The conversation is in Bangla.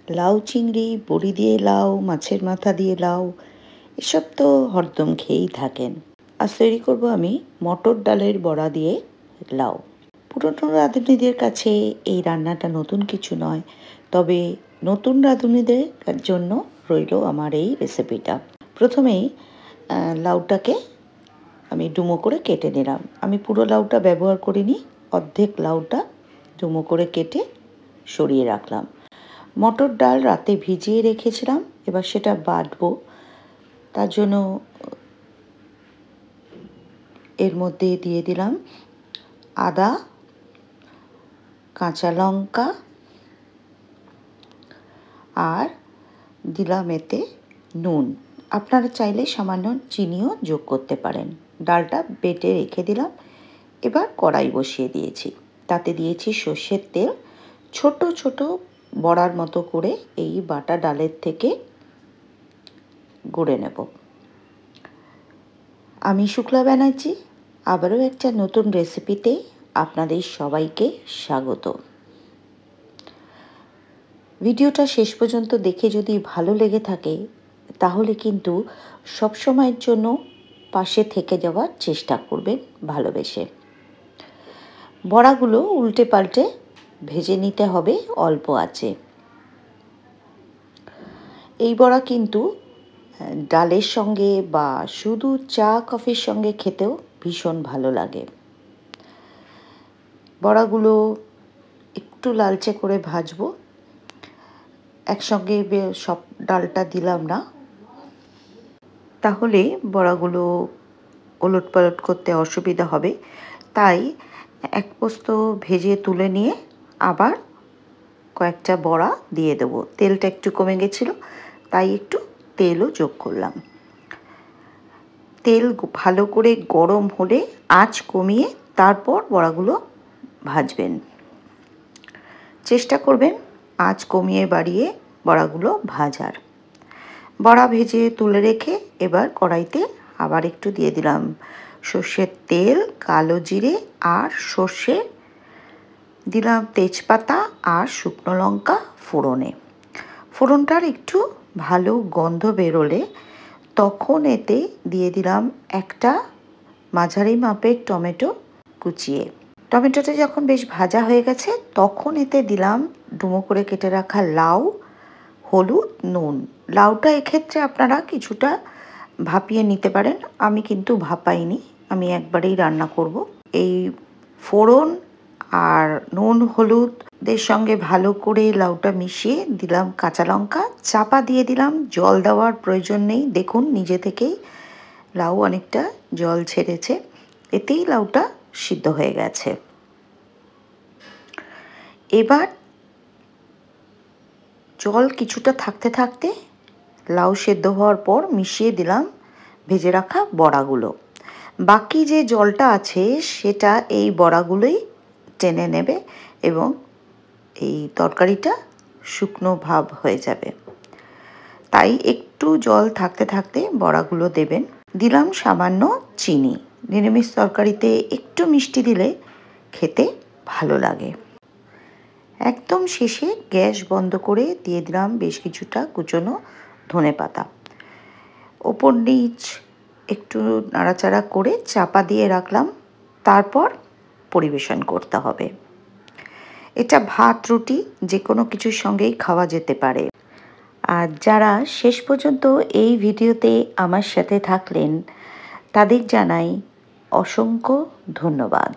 লাউ চিংড়ি, বড়ি দিয়ে লাউ, মাছের মাথা দিয়ে লাউ, এসব তো হরদম খেয়েই থাকেন। আজ তৈরি করব আমি মটর ডালের বড়া দিয়ে লাউ। পুরনো রাঁধুনিদের কাছে এই রান্নাটা নতুন কিছু নয়, তবে নতুন রাঁধুনিদের জন্য রইল আমার এই রেসিপিটা। প্রথমেই লাউটাকে আমি ডুমো করে কেটে নিলাম। আমি পুরো লাউটা ব্যবহার করিনি, অর্ধেক লাউটা ডুমো করে কেটে সরিয়ে রাখলাম। মটর ডাল রাতে ভিজিয়ে রেখেছিলাম, এবার সেটা বাটবো। তার জন্য এর মধ্যে দিয়ে দিলাম আদা, কাঁচা লঙ্কা আর দিলাম এতে নুন। আপনারা চাইলে সামান্য চিনিও যোগ করতে পারেন। ডালটা বেটে রেখে দিলাম। এবার কড়াই বসিয়ে দিয়েছি, তাতে দিয়েছি সর্ষের তেল। ছোট ছোট বড়ার মতো করে এই বাটা ডালের থেকে গড়ে নেব। আমি শুক্লা ব্যানার্জি, আবারও একটা নতুন রেসিপিতে আপনাদের সবাইকে স্বাগত। ভিডিওটা শেষ পর্যন্ত দেখে যদি ভালো লেগে থাকে তাহলে কিন্তু সবসময়ের জন্য পাশে থেকে যাওয়ার চেষ্টা করবেন ভালোবেসে। বড়াগুলো উল্টে পাল্টে ভেজে নিতে হবে অল্প আঁচে। এই বড়া কিন্তু ডালের সঙ্গে বা শুধু চা কফির সঙ্গে খেতেও ভীষণ ভালো লাগে। বড়াগুলো একটু লালচে করে ভাজবো। একসঙ্গে সব ডালটা দিলাম না, তাহলে বড়াগুলো ওলট পালট করতে অসুবিধা হবে। তাই এক পোস্ত ভেজে তুলে নিয়ে আবার কয়েকটা বড়া দিয়ে দেবো। তেলটা একটু কমে গেছিলো, তাই একটু তেলও যোগ করলাম। তেল ভালো করে গরম হলে আঁচ কমিয়ে তারপর বড়াগুলো ভাজবেন। চেষ্টা করবেন আঁচ কমিয়ে বাড়িয়ে বড়াগুলো ভাজার। বড়া ভেজে তুলে রেখে এবার কড়াইতে আবার একটু দিয়ে দিলাম সর্ষের তেল, কালো জিরে আর সর্ষে, দিলাম তেজপাতা আর শুকনো লঙ্কা ফোড়নে। ফোড়নটার একটু ভালো গন্ধ বেরোলে তখন এতে দিয়ে দিলাম একটা মাঝারি মাপের টমেটো কুচিয়ে। টমেটোটা যখন বেশ ভাজা হয়ে গেছে তখন এতে দিলাম ডুমো করে কেটে রাখা লাউ, হলুদ, নুন। লাউটা এক্ষেত্রে আপনারা কিছুটা ভাপিয়ে নিতে পারেন, আমি কিন্তু ভাপাইনি, আমি একবারেই রান্না করব। এই ফোড়ন আর নুন হলুদের সঙ্গে ভালো করে লাউটা মিশিয়ে দিলাম কাঁচা লঙ্কা, চাপা দিয়ে দিলাম। জল দেওয়ার প্রয়োজন নেই, দেখুন নিজে থেকেই লাউ অনেকটা জল ছেড়েছে, এতেই লাউটা সিদ্ধ হয়ে গেছে। এবার জল কিছুটা থাকতে থাকতে লাউ সেদ্ধ হওয়ার পর মিশিয়ে দিলাম ভেজে রাখা বড়াগুলো। বাকি যে জলটা আছে সেটা এই বড়াগুলোই টেনে নেবে এবং এই তরকারিটা শুকনো ভাব হয়ে যাবে। তাই একটু জল থাকতে থাকতে বড়াগুলো দেবেন। দিলাম সামান্য চিনি। নিরামিষ তরকারিতে একটু মিষ্টি দিলে খেতে ভালো লাগে। একদম শেষে গ্যাস বন্ধ করে দিয়ে দিলাম বেশ কিছুটা কুচনো ধনেপাতা। ওপর নিচ একটু নাড়াচাড়া করে চাপা দিয়ে রাখলাম, তারপর পরিবেশন করতে হবে। এটা ভাত রুটি যে কোনো কিছুর সঙ্গেই খাওয়া যেতে পারে। আর যারা শেষ পর্যন্ত এই ভিডিওতে আমার সাথে থাকলেন তাদের জানাই অসংখ্য ধন্যবাদ।